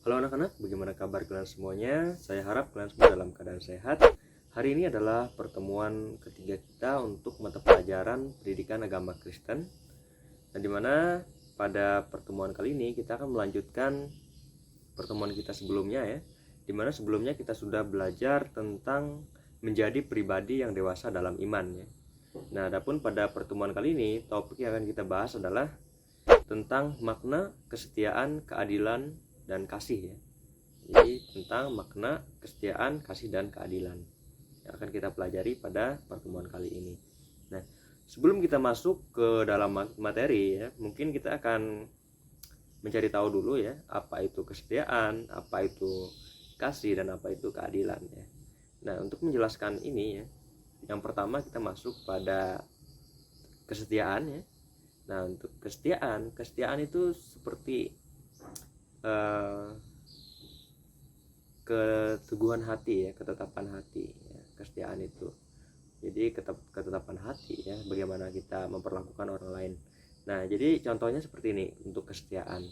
Halo anak-anak, bagaimana kabar kalian semuanya? Saya harap kalian semua dalam keadaan sehat. Hari ini adalah pertemuan ketiga kita untuk mata pelajaran pendidikan agama Kristen. Nah, dimana pada pertemuan kali ini kita akan melanjutkan pertemuan kita sebelumnya ya. Dimana sebelumnya kita sudah belajar tentang menjadi pribadi yang dewasa dalam iman ya. Nah, adapun pada pertemuan kali ini topik yang akan kita bahas adalah tentang makna kesetiaan, keadilan, dan kasih ya. Jadi tentang makna kesetiaan, kasih, dan keadilan yang akan kita pelajari pada pertemuan kali ini. Nah, sebelum kita masuk ke dalam materi ya, mungkin kita akan mencari tahu dulu ya, apa itu kesetiaan, apa itu kasih, dan apa itu keadilan ya. Nah, untuk menjelaskan ini ya, yang pertama kita masuk pada kesetiaan ya. Nah, untuk kesetiaan itu seperti keteguhan hati ya, ketetapan hati ya, kesetiaan itu. Jadi ketetapan hati ya, bagaimana kita memperlakukan orang lain. Nah, jadi contohnya seperti ini untuk kesetiaan.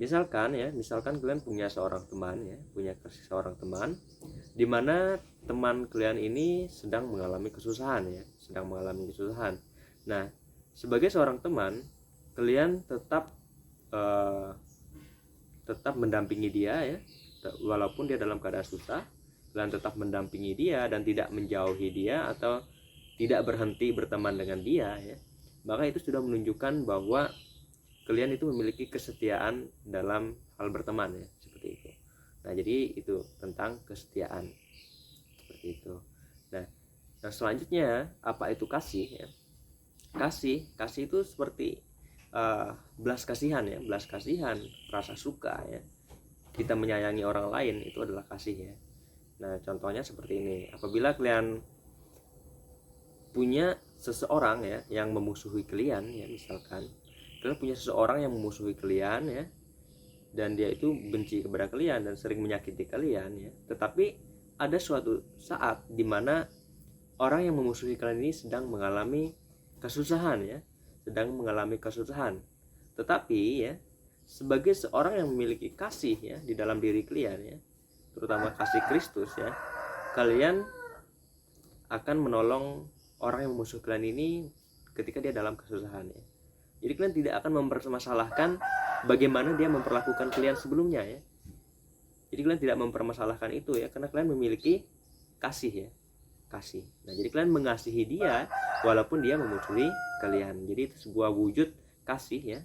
Misalkan kalian punya seorang teman ya, punya seorang teman di mana teman kalian ini sedang mengalami kesusahan ya, Nah, sebagai seorang teman, kalian tetap mendampingi dia ya, walaupun dia dalam keadaan susah. Kalian tetap mendampingi dia dan tidak menjauhi dia atau tidak berhenti berteman dengan dia ya. Maka itu sudah menunjukkan bahwa kalian itu memiliki kesetiaan dalam hal berteman ya, seperti itu. Nah, jadi itu tentang kesetiaan seperti itu. Nah, selanjutnya apa itu kasih ya? Kasih itu seperti belas kasihan ya, rasa suka ya. Kita menyayangi orang lain itu adalah kasih ya. Nah, contohnya seperti ini. Apabila kalian punya seseorang ya yang memusuhi kalian ya, misalkan kalian punya seseorang yang memusuhi kalian ya, dan dia itu benci kepada kalian dan sering menyakiti kalian ya. Tetapi ada suatu saat di mana orang yang memusuhi kalian ini sedang mengalami kesusahan ya, Tetapi ya, sebagai seorang yang memiliki kasih ya di dalam diri kalian ya, terutama kasih Kristus ya, kalian akan menolong orang yang memusuhi kalian ini ketika dia dalam kesusahan ya. Jadi kalian tidak akan mempermasalahkan bagaimana dia memperlakukan kalian sebelumnya ya. Jadi kalian tidak mempermasalahkan itu ya, karena kalian memiliki kasih ya, kasih. Nah, jadi kalian mengasihi dia walaupun dia memusuhi kalian. Jadi itu sebuah wujud kasih ya,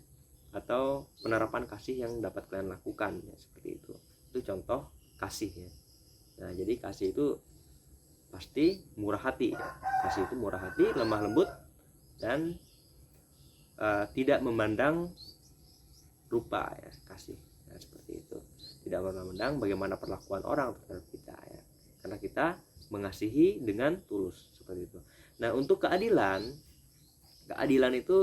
atau penerapan kasih yang dapat kalian lakukan ya, seperti itu. Itu contoh kasih ya. Nah, jadi kasih itu pasti murah hati ya. Kasih itu murah hati, lemah lembut, dan tidak memandang rupa ya, kasih ya, seperti itu. Tidak memandang bagaimana perlakuan orang terhadap kita ya, karena kita mengasihi dengan tulus, seperti itu. Nah, untuk keadilan itu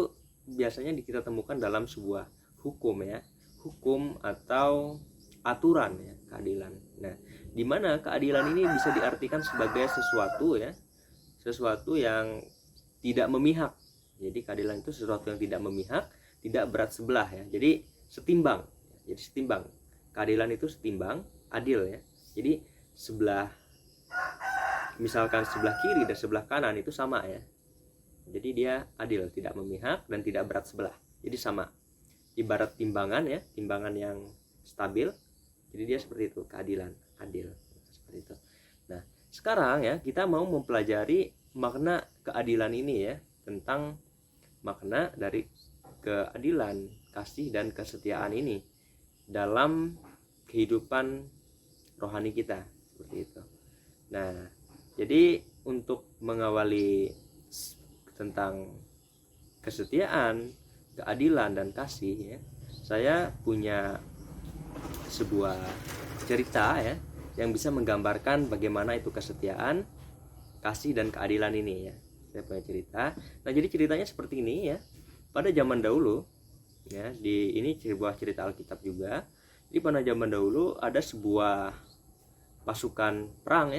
biasanya kita temukan dalam sebuah hukum ya, hukum atau aturan ya, keadilan. Nah, di mana keadilan ini bisa diartikan sebagai sesuatu yang tidak memihak. Jadi keadilan itu sesuatu yang tidak memihak, tidak berat sebelah ya. Jadi setimbang. Keadilan itu setimbang, adil ya. Jadi misalkan sebelah kiri dan sebelah kanan itu sama ya. Jadi dia adil, tidak memihak dan tidak berat sebelah. Jadi sama. Ibarat timbangan ya, timbangan yang stabil. Jadi dia seperti itu, keadilan, adil, seperti itu. Nah, sekarang ya kita mau mempelajari makna keadilan ini ya, tentang makna dari keadilan, kasih, dan kesetiaan ini dalam kehidupan rohani kita, seperti itu. Nah, jadi untuk mengawali tentang kesetiaan, keadilan, dan kasih ya, saya punya sebuah cerita ya yang bisa menggambarkan bagaimana itu kesetiaan, kasih, dan keadilan ini ya. Saya punya cerita. Nah, jadi ceritanya seperti ini ya. Pada zaman dahulu ya, ini sebuah cerita Alkitab juga. Jadi pada zaman dahulu ada sebuah pasukan perang.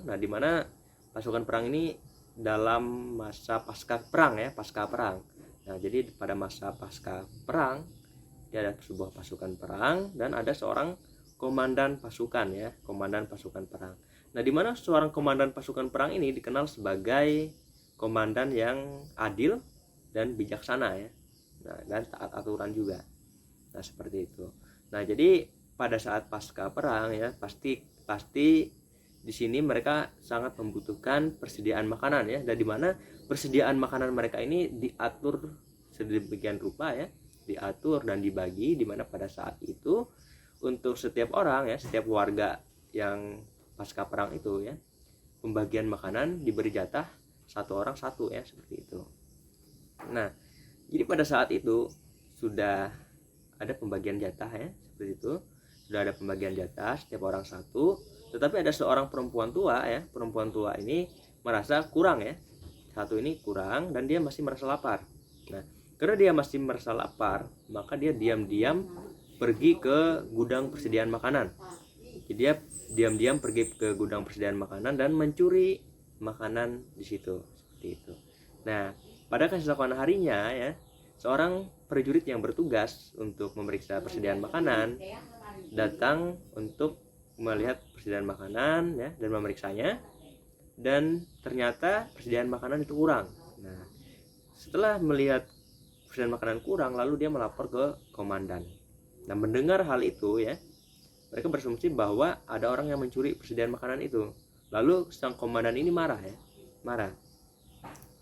Nah, di mana pasukan perang ini dalam masa pasca perang. Nah, jadi pada masa pasca perang ada sebuah pasukan perang dan ada seorang komandan pasukan ya, komandan pasukan perang. Nah, di mana seorang komandan pasukan perang ini dikenal sebagai komandan yang adil dan bijaksana ya. Nah, dan taat aturan juga. Nah, seperti itu. Nah, jadi pada saat pasca perang ya, pasti di sini mereka sangat membutuhkan persediaan makanan ya, dan di mana persediaan makanan mereka ini diatur sedemikian rupa ya, diatur dan dibagi, di mana pada saat itu untuk setiap orang ya, setiap warga yang pasca perang itu ya, pembagian makanan diberi jatah satu orang satu ya, seperti itu. Nah, jadi pada saat itu sudah ada pembagian jatah ya, seperti itu. Sudah ada pembagian jatah, setiap orang satu. Tetapi ada seorang perempuan tua ya, perempuan tua ini merasa kurang ya, satu ini kurang dan dia masih merasa lapar. Nah, karena dia masih merasa lapar, maka dia diam-diam pergi ke gudang persediaan makanan. Jadi dia diam-diam pergi ke gudang persediaan makanan dan mencuri makanan di situ, seperti itu. Nah, pada keesokan harinya ya, seorang prajurit yang bertugas untuk memeriksa persediaan makanan datang untuk melihat persediaan makanan ya, dan memeriksanya, dan ternyata persediaan makanan itu kurang. Nah, setelah melihat persediaan makanan kurang, lalu dia melapor ke komandan. Nah, mendengar hal itu ya, mereka berasumsi bahwa ada orang yang mencuri persediaan makanan itu. Lalu sang komandan ini marah ya, marah.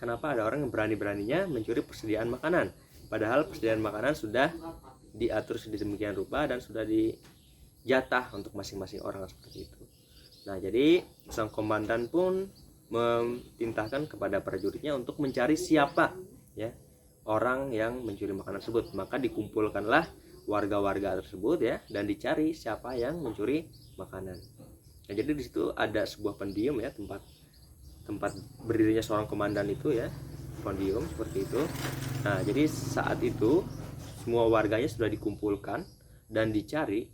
Kenapa ada orang yang berani-beraninya mencuri persediaan makanan? Padahal persediaan makanan sudah diatur sedemikian rupa dan sudah dijatah untuk masing-masing orang, seperti itu. Nah, jadi sang komandan pun memerintahkan kepada prajuritnya untuk mencari siapa ya orang yang mencuri makanan tersebut. Maka dikumpulkanlah warga-warga tersebut ya, dan dicari siapa yang mencuri makanan. Nah, jadi di situ ada sebuah pendium ya, tempat berdirinya seorang komandan itu ya, pendium seperti itu. Nah, jadi saat itu semua warganya sudah dikumpulkan dan dicari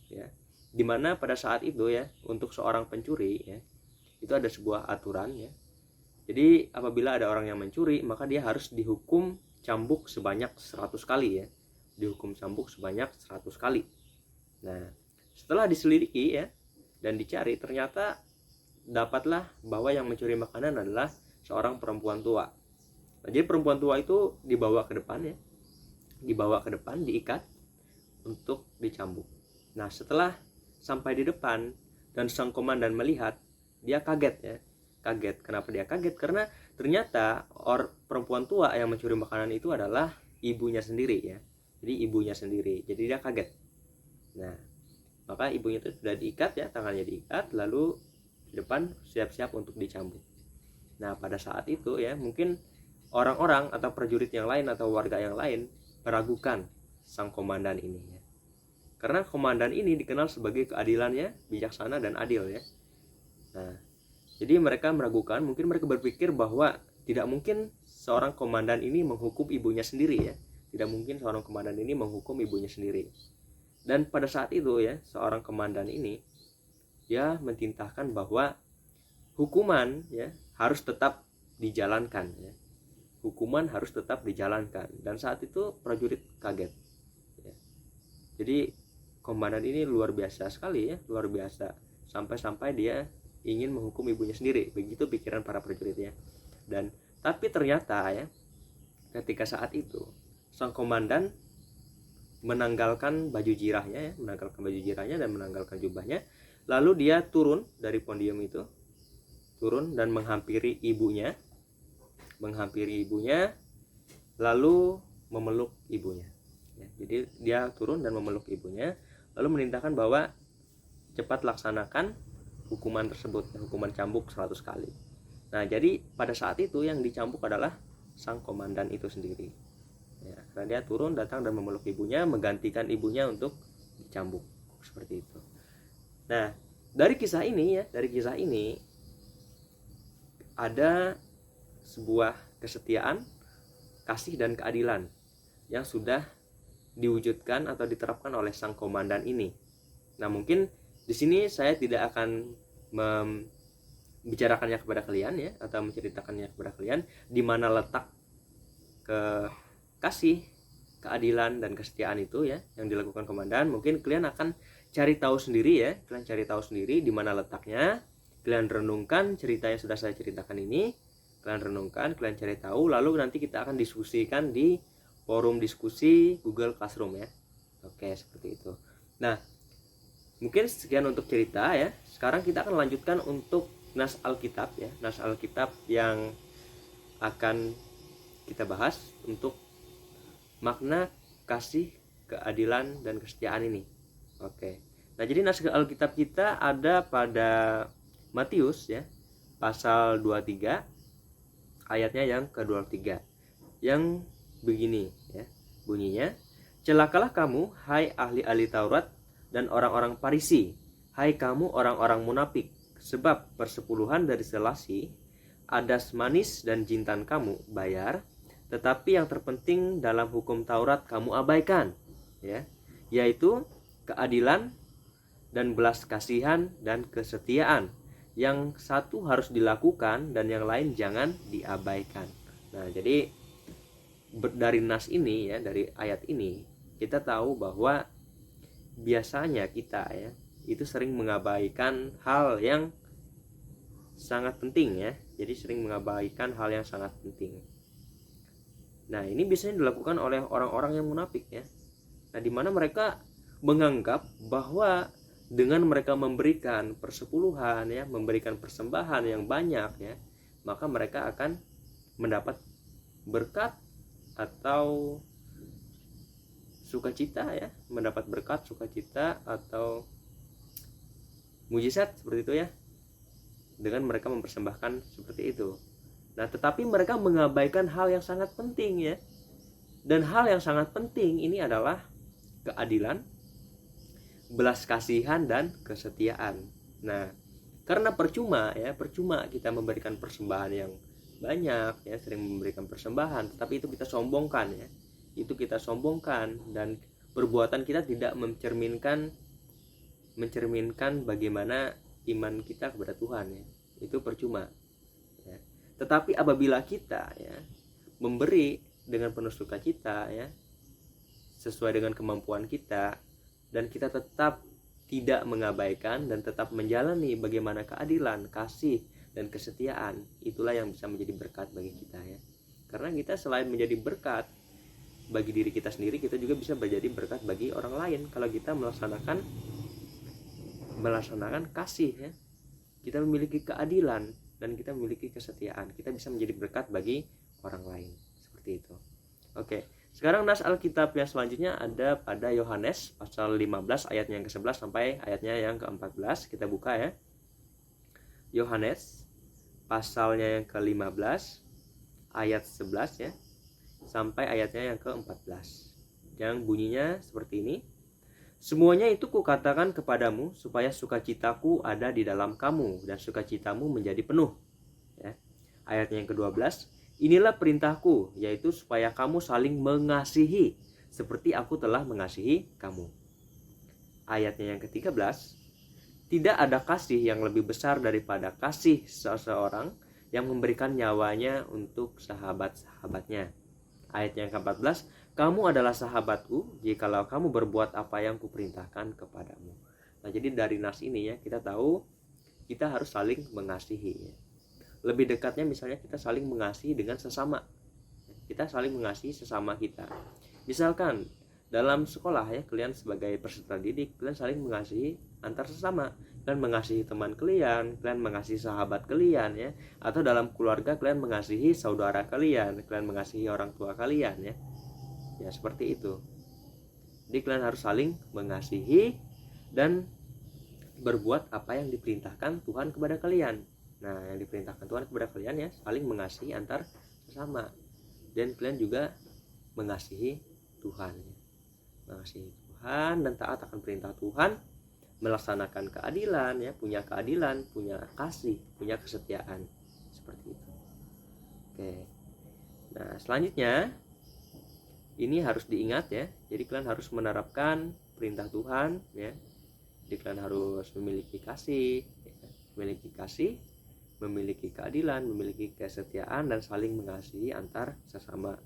ya, dimana pada saat itu ya, untuk seorang pencuri ya, itu ada sebuah aturan ya. Jadi apabila ada orang yang mencuri, maka dia harus dihukum cambuk sebanyak 100 kali ya, dihukum cambuk sebanyak 100 kali. Nah, setelah diselidiki ya dan dicari, ternyata dapatlah bahwa yang mencuri makanan adalah seorang perempuan tua. Nah, jadi perempuan tua itu dibawa ke depan ya, diikat untuk dicambuk. Nah, setelah sampai di depan dan sang komandan melihat, dia kaget ya. Kaget. Kenapa dia kaget? Karena ternyata perempuan tua yang mencuri makanan itu adalah ibunya sendiri ya. Jadi ibunya sendiri. Jadi dia kaget. Nah, maka ibunya itu sudah diikat ya, tangannya diikat, lalu di depan siap-siap untuk dicambuk. Nah, pada saat itu ya, mungkin orang-orang atau prajurit yang lain atau warga yang lain meragukan sang komandan ini ya. Karena komandan ini dikenal sebagai keadilannya bijaksana dan adil ya. Nah, jadi mereka meragukan, mungkin mereka berpikir bahwa tidak mungkin seorang komandan ini menghukum ibunya sendiri ya. Tidak mungkin seorang komandan ini menghukum ibunya sendiri. Dan pada saat itu ya, seorang komandan ini dia mentintahkan bahwa hukuman ya harus tetap dijalankan ya. Hukuman harus tetap dijalankan. Dan saat itu prajurit kaget ya. Jadi komandan ini luar biasa sekali ya, luar biasa, sampai-sampai dia ingin menghukum ibunya sendiri. Begitu pikiran para prajurit ya. Dan tapi ternyata ya, ketika saat itu sang komandan menanggalkan baju jirahnya ya, dan menanggalkan jubahnya, lalu dia turun dari podium itu, turun dan menghampiri ibunya, lalu memeluk ibunya ya. Jadi dia turun dan memeluk ibunya, lalu merintahkan bahwa cepat laksanakan hukuman tersebut, hukuman cambuk 100 kali. Nah, jadi pada saat itu yang dicambuk adalah sang komandan itu sendiri ya, karena dia turun, datang dan memeluk ibunya, menggantikan ibunya untuk dicambuk, seperti itu. Nah, dari kisah ini ada sebuah kesetiaan, kasih dan keadilan yang sudah diwujudkan atau diterapkan oleh sang komandan ini. Nah, mungkin di sini saya tidak akan membicarakannya kepada kalian ya, atau menceritakannya kepada kalian di mana letak kasih, keadilan dan kesetiaan itu ya yang dilakukan komandan, mungkin kalian akan cari tahu sendiri ya. Kalian cari tahu sendiri di mana letaknya. Kalian renungkan cerita yang sudah saya ceritakan ini. Kalian renungkan, kalian cari tahu, lalu nanti kita akan diskusikan di forum diskusi Google Classroom ya. Oke, seperti itu. Nah, mungkin sekian untuk cerita ya. Sekarang kita akan lanjutkan untuk nas Alkitab ya. Nas Alkitab yang akan kita bahas untuk makna kasih, keadilan, dan kesetiaan ini. Oke. Nah, jadi nas Alkitab kita ada pada Matius ya, pasal 23 ayatnya yang ke-23. Yang begini ya, bunyinya, "Celakalah kamu, hai ahli-ahli Taurat dan orang-orang Farisi, hai kamu orang-orang munafik, sebab persepuluhan dari selasi, adas manis dan jintan kamu bayar, tetapi yang terpenting dalam hukum Taurat kamu abaikan, ya, yaitu keadilan dan belas kasihan dan kesetiaan. Yang satu harus dilakukan dan yang lain jangan diabaikan." Nah, jadi dari nas ini ya, dari ayat ini kita tahu bahwa biasanya kita ya itu sering mengabaikan hal yang sangat penting ya. Jadi sering mengabaikan hal yang sangat penting. Nah, ini biasanya dilakukan oleh orang-orang yang munafik ya. Nah, di mana mereka menganggap bahwa dengan mereka memberikan persepuluhan ya, memberikan persembahan yang banyak ya, maka mereka akan mendapat berkat atau sukacita ya, mendapat berkat, sukacita atau mujizat seperti itu ya, dengan mereka mempersembahkan seperti itu. Nah, tetapi mereka mengabaikan hal yang sangat penting ya. Dan hal yang sangat penting ini adalah keadilan, belas kasihan, dan kesetiaan. Nah, karena percuma kita memberikan persembahan yang banyak ya, sering memberikan persembahan, tetapi itu kita sombongkan ya. Itu kita sombongkan dan perbuatan kita tidak mencerminkan bagaimana iman kita kepada Tuhan ya. Itu percuma. Ya. Tetapi apabila kita ya memberi dengan penuh sukacita ya, sesuai dengan kemampuan kita, dan kita tetap tidak mengabaikan dan tetap menjalani bagaimana keadilan, kasih, dan kesetiaan, itulah yang bisa menjadi berkat bagi kita ya. Karena kita selain menjadi berkat bagi diri kita sendiri, kita juga bisa menjadi berkat bagi orang lain kalau kita melaksanakan kasih ya. Kita memiliki keadilan dan kita memiliki kesetiaan, kita bisa menjadi berkat bagi orang lain. Seperti itu. Oke, sekarang nas Alkitab yang selanjutnya ada pada Yohanes pasal 15 ayatnya yang ke-11 sampai ayatnya yang ke-14. Kita buka ya. Yohanes pasalnya yang ke-15 ayat 11 ya, sampai ayatnya yang ke-14. Yang bunyinya seperti ini. "Semuanya itu kukatakan kepadamu supaya sukacitaku ada di dalam kamu dan sukacitamu menjadi penuh." Ya. Ayatnya yang ke-12, "Inilah perintahku, yaitu supaya kamu saling mengasihi seperti aku telah mengasihi kamu." Ayatnya yang ke-13, "Tidak ada kasih yang lebih besar daripada kasih seseorang yang memberikan nyawanya untuk sahabat-sahabatnya." Ayat yang ke-14, "Kamu adalah sahabatku jikalau kamu berbuat apa yang kuperintahkan kepadamu." Nah, jadi dari nas ini ya, kita tahu kita harus saling mengasihi ya. Lebih dekatnya misalnya kita saling mengasihi dengan sesama. Kita saling mengasihi sesama kita. Misalkan dalam sekolah ya, kalian sebagai peserta didik, kalian saling mengasihi antar sesama. Kalian mengasihi teman kalian mengasihi sahabat kalian ya, atau dalam keluarga kalian mengasihi saudara kalian mengasihi orang tua kalian ya. Ya, seperti itu. Jadi kalian harus saling mengasihi dan berbuat apa yang diperintahkan Tuhan kepada kalian. Nah, yang diperintahkan Tuhan kepada kalian ya, saling mengasihi antar sesama. Dan kalian juga mengasihi Tuhan ya. Mengasihi Tuhan dan taat akan perintah Tuhan, melaksanakan keadilan ya, punya keadilan, punya kasih, punya kesetiaan. Seperti itu. Oke. Nah, selanjutnya ini harus diingat ya. Jadi kalian harus menerapkan perintah Tuhan ya. Jadi kalian harus memiliki kasih, memiliki keadilan, memiliki kesetiaan, dan saling mengasihi antar sesama.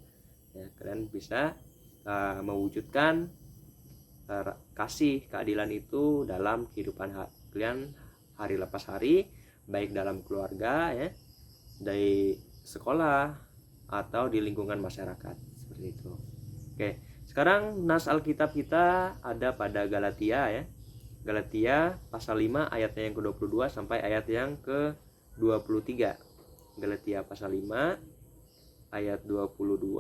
Ya, kalian bisa mewujudkan kasih keadilan itu dalam kehidupan kalian hari lepas hari, baik dalam keluarga ya, dari sekolah atau di lingkungan masyarakat, seperti itu. Oke, sekarang nas Alkitab kita ada pada Galatia ya. Galatia pasal 5 ayatnya yang ke-22 sampai ayat yang ke-23. Galatia pasal 5 ayat 22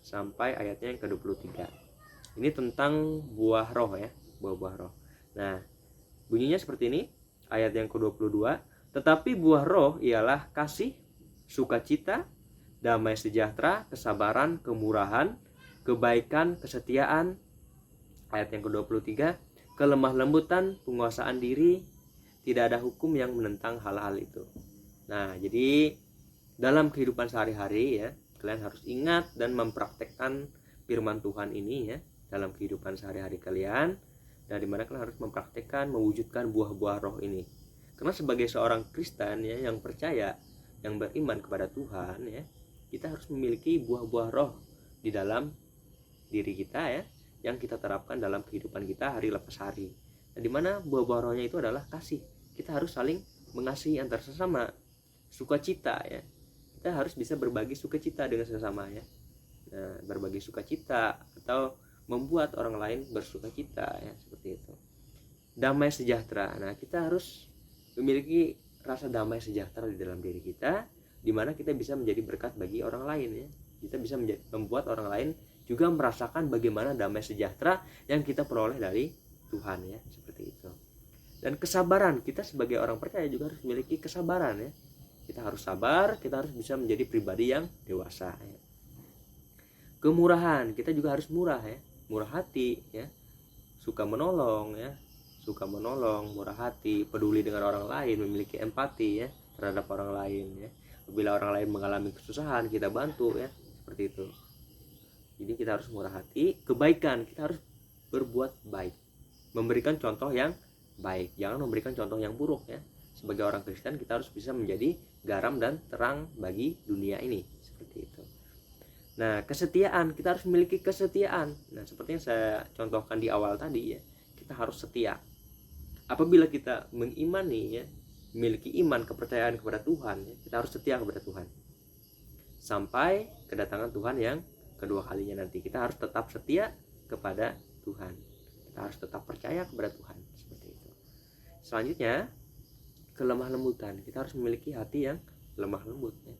sampai ayatnya yang ke-23. Ini tentang buah roh ya, buah-buah roh. Nah, bunyinya seperti ini, ayat yang ke-22, tetapi buah roh ialah kasih, sukacita, damai sejahtera, kesabaran, kemurahan, kebaikan, kesetiaan. Ayat yang ke-23, kelemah lembutan, penguasaan diri, tidak ada hukum yang menentang hal-hal itu. Nah, jadi dalam kehidupan sehari-hari ya, kalian harus ingat dan mempraktekkan firman Tuhan ini ya dalam kehidupan sehari-hari kalian, dari mana kalian harus mempraktekkan, mewujudkan buah-buah roh ini. Karena sebagai seorang Kristen ya yang percaya, yang beriman kepada Tuhan ya, kita harus memiliki buah-buah roh di dalam diri kita ya, yang kita terapkan dalam kehidupan kita hari lepas hari. Nah, di mana buah-buah rohnya itu adalah kasih. Kita harus saling mengasihi antar sesama, sukacita ya. Kita harus bisa berbagi sukacita dengan sesama ya. Nah, berbagi sukacita atau membuat orang lain bersukacita ya, seperti itu. Damai sejahtera. Nah, kita harus memiliki rasa damai sejahtera di dalam diri kita, di mana kita bisa menjadi berkat bagi orang lain ya. Kita bisa membuat orang lain juga merasakan bagaimana damai sejahtera yang kita peroleh dari Tuhan ya, seperti itu. Dan kesabaran, kita sebagai orang percaya juga harus memiliki kesabaran ya. Kita harus sabar, kita harus bisa menjadi pribadi yang dewasa ya. Kemurahan, kita juga harus murah ya, murah hati ya, suka menolong ya, murah hati, peduli dengan orang lain, memiliki empati ya terhadap orang lain ya. Bila orang lain mengalami kesusahan, kita bantu ya, seperti itu. Jadi kita harus murah hati. Kebaikan, kita harus berbuat baik, memberikan contoh yang baik, jangan memberikan contoh yang buruk ya. Sebagai orang Kristen kita harus bisa menjadi garam dan terang bagi dunia ini, seperti itu. Nah, kesetiaan, kita harus memiliki kesetiaan. Nah, seperti yang saya contohkan di awal tadi ya, kita harus setia. Apabila kita mengimani ya, memiliki iman kepercayaan kepada Tuhan ya, kita harus setia kepada Tuhan sampai kedatangan Tuhan yang kedua kalinya nanti. Kita harus tetap setia kepada Tuhan, kita harus tetap percaya kepada Tuhan, seperti itu. Selanjutnya, kelemah lembutan, kita harus memiliki hati yang lemah lembut ya.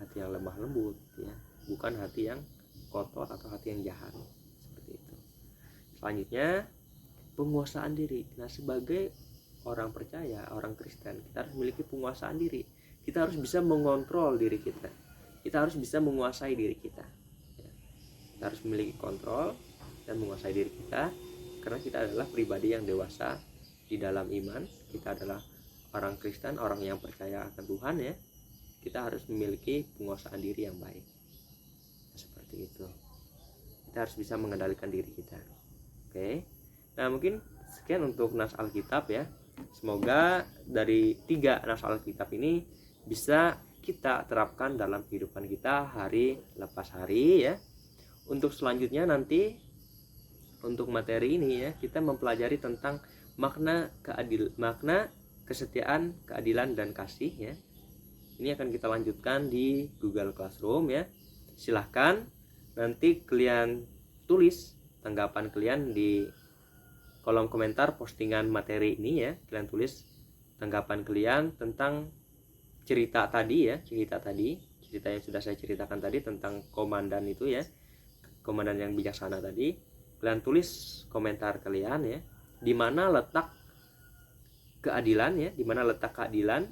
Hati yang lemah lembut ya, bukan hati yang kotor atau hati yang jahat, seperti itu. Selanjutnya, penguasaan diri. Nah, sebagai orang percaya, orang Kristen, kita harus memiliki penguasaan diri. Kita harus bisa mengontrol diri kita. Kita harus bisa menguasai diri kita ya. Kita harus memiliki kontrol dan menguasai diri kita, karena kita adalah pribadi yang dewasa di dalam iman. Kita adalah orang Kristen, orang yang percaya akan Tuhan ya. Kita harus memiliki penguasaan diri yang baik, seperti itu. Kita harus bisa mengendalikan diri kita. Oke. Nah, mungkin sekian untuk nas Alkitab ya. Semoga dari 3 nas Alkitab ini bisa kita terapkan dalam kehidupan kita hari lepas hari ya. Untuk selanjutnya nanti, untuk materi ini ya, kita mempelajari tentang makna kesetiaan, keadilan, dan kasih ya. Ini akan kita lanjutkan di Google Classroom ya. Silahkan nanti kalian tulis tanggapan kalian di kolom komentar postingan materi ini ya. Kalian tulis tanggapan kalian tentang cerita tadi ya, cerita yang sudah saya ceritakan tadi tentang komandan itu ya, komandan yang bijaksana tadi. Kalian tulis komentar kalian ya, di mana letak keadilan ya, di mana letak keadilan,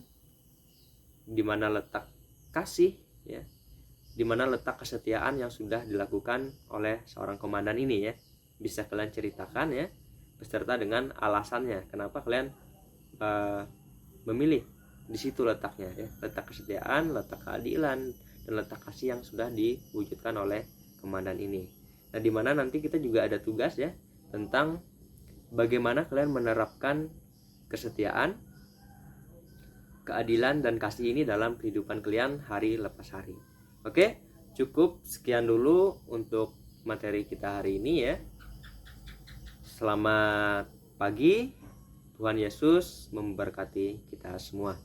di mana letak kasih ya, di mana letak kesetiaan yang sudah dilakukan oleh seorang komandan ini ya. Bisa kalian ceritakan ya, beserta dengan alasannya kenapa kalian memilih di situ letaknya ya, letak kesetiaan, letak keadilan, dan letak kasih yang sudah diwujudkan oleh komandan ini. Nah, di mana nanti kita juga ada tugas ya tentang bagaimana kalian menerapkan kesetiaan, keadilan, dan kasih ini dalam kehidupan kalian hari lepas hari. Oke, cukup sekian dulu untuk materi kita hari ini ya. Selamat pagi, Tuhan Yesus memberkati kita semua.